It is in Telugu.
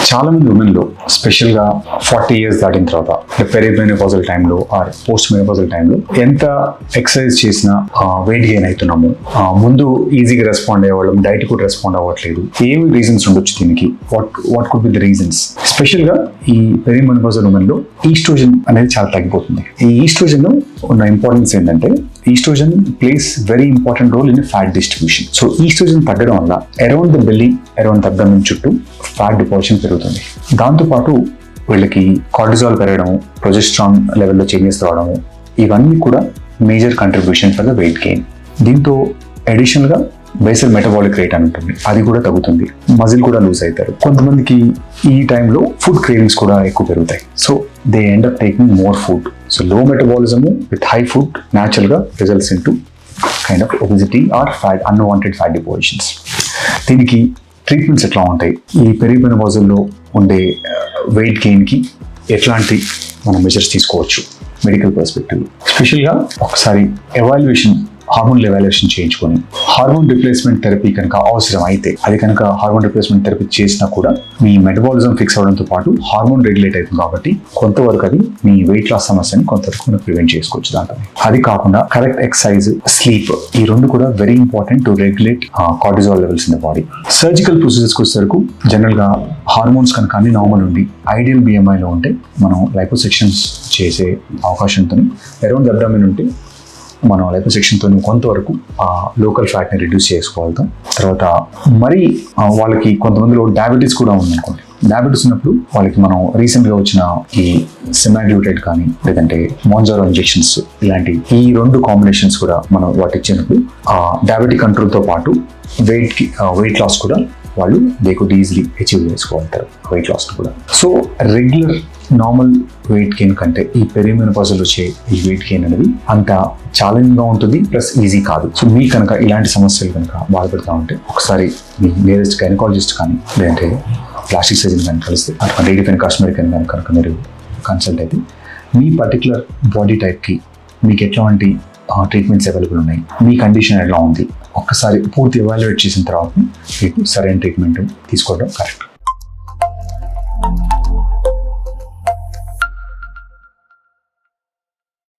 చాలా మంది ఉమెన్లో స్పెషల్గా 40 years దాటిన తర్వాత పెరిమెనోపాజల్ టైంలో ఆర్ పోస్ట్ మెనోపాజల్ టైంలో ఎంత ఎక్సర్సైజ్ చేసినా వెయిట్ గెయిన్ అవుతున్నాము, ముందు ఈజీగా రెస్పాండ్ అయ్యేవాళ్ళం, డైట్ కూడా రెస్పాండ్ అవ్వట్లేదు. ఏమి రీజన్స్ ఉండొచ్చు దీనికి? What could be the reasons? స్పెషల్గా ఈ పెరిమెనోపాజల్ ఉమెన్లో ఈస్ట్రోజన్ అనేది చాలా తగ్గిపోతుంది. ఈ ఈస్ట్రోజన్ ఉన్న ఇంపార్టెన్స్ ఏంటంటే estrogen plays very important role in fat distribution. So estrogen తగ్గడం వల్ల around the belly, around the abdomen చుట్టూ ఫ్యాట్ డిపాజిషన్ పెరుగుతుంది. దాంతోపాటు వీళ్ళకి కార్టిజాల్ పెరగడం, ప్రొజెస్ట్రాన్ లెవెల్లో చేంజెస్ రావడము, ఇవన్నీ కూడా major contribution for the weight gain. దీంతో అడిషనల్గా బేసల్ మెటబాలిక్ రేట్ అని ఉంటుంది, అది కూడా తగ్గుతుంది. మజిల్ కూడా లూజ్ అవుతారు. కొంతమందికి ఈ టైంలో ఫుడ్ క్రేవింగ్స్ కూడా ఎక్కువ పెరుగుతాయి. So they end up taking more food. So లో మెటబాలిజం విత్ హై ఫుడ్ న్యాచురల్గా results in to kind of obesity are fat, unwanted fat depositions. దీనికి ట్రీట్మెంట్స్ ఎట్లా ఉంటాయి? ఈ పెరిమెనోపాజల్లో ఉండే వెయిట్ గెయిన్కి ఎట్లాంటి మనం మెజర్స్ తీసుకోవచ్చు మెడికల్ పర్స్పెక్టివ్? స్పెషల్గా ఒకసారి హార్మోన్ ఎవాల్యుయేషన్ చేయించుకొని హార్మోన్ రిప్లేస్మెంట్ థెరపీ కనుక అవసరం అయితే, అది కనుక హార్మోన్ రిప్లేస్మెంట్ థెరపీ చేసినా కూడా మీ మెటబాలిజం ఫిక్స్ అవడంతో పాటు హార్మోన్ రెగ్యులేట్ అవుతుంది కాబట్టి కొంతవరకు అది మీ వెయిట్ లాస్ సమస్యని కొంతవరకు ప్రివెంట్ చేసుకోవచ్చు. దాంట్లో అది కాకుండా కరెక్ట్ ఎక్సర్సైజ్, స్లీప్, ఈ రెండు కూడా very important to regulate cortisol levels in the body. Surgical ప్రొసీజర్స్కి వచ్చేసరికి జనరల్గా హార్మోన్స్ కనుక అన్ని నార్మల్ ఉండి ఐడియల్ BMIలో ఉంటే మనం లైపోసెక్షన్స్ చేసే అవకాశంతో అరౌండ్ ద అబ్డమన్ ఉంటే మనం లైపోసెక్షన్తో కొంతవరకు లోకల్ ఫ్యాట్ని రిడ్యూస్ చేసుకోగలుగుతాం. తర్వాత మరి వాళ్ళకి కొంతమందిలో డయాబెటీస్ కూడా ఉందనుకోండి. డయాబెటీస్ ఉన్నప్పుడు వాళ్ళకి మనం రీసెంట్గా వచ్చిన ఈ సెమాగ్లూటైడ్ కానీ లేదంటే మోంజారో ఇంజెక్షన్స్, ఇలాంటి ఈ రెండు కాంబినేషన్స్ కూడా మనం వాటి ఇచ్చినప్పుడు డయాబెటిక్ కంట్రోల్తో పాటు వెయిట్ లాస్ కూడా వాళ్ళు దే కుడ్ ఈజీలీ అచీవ్ చేసుకోగలుగుతారు వెయిట్ లాస్ కూడా. So regular normal weight gain కంటే ఈ పెరిమెనోపాజల్ వచ్చే ఈ వెయిట్ గెయిన్ అనేది అంత ఛాలెంజింగ్గా ఉంటుంది, ప్లస్ ఈజీ కాదు. సో మీ కనుక ఇలాంటి సమస్యలు కనుక బాధపడుతూ ఉంటే ఒకసారి మీ నియరెస్ట్ గైనకాలజిస్ట్ కానీ లేదంటే ప్లాస్టిక్ సర్జన్ కానీ కలిస్తే అక్కడ రేడియోఫెనిక్ అమెరికన్ కానీ కనుక మీరు కన్సల్ట్ అయితే మీ పర్టికులర్ బాడీ టైప్కి మీకు ఎట్లాంటి ట్రీట్మెంట్స్ అవైలబుల్ ఉన్నాయి, మీ కండిషన్ ఎలా ఉంది, ఒక్కసారి పూర్తి ఎవాల్యుయేట్ చేసిన తర్వాత మీకు సరైన ట్రీట్మెంట్ తీసుకోవడం కరెక్ట్.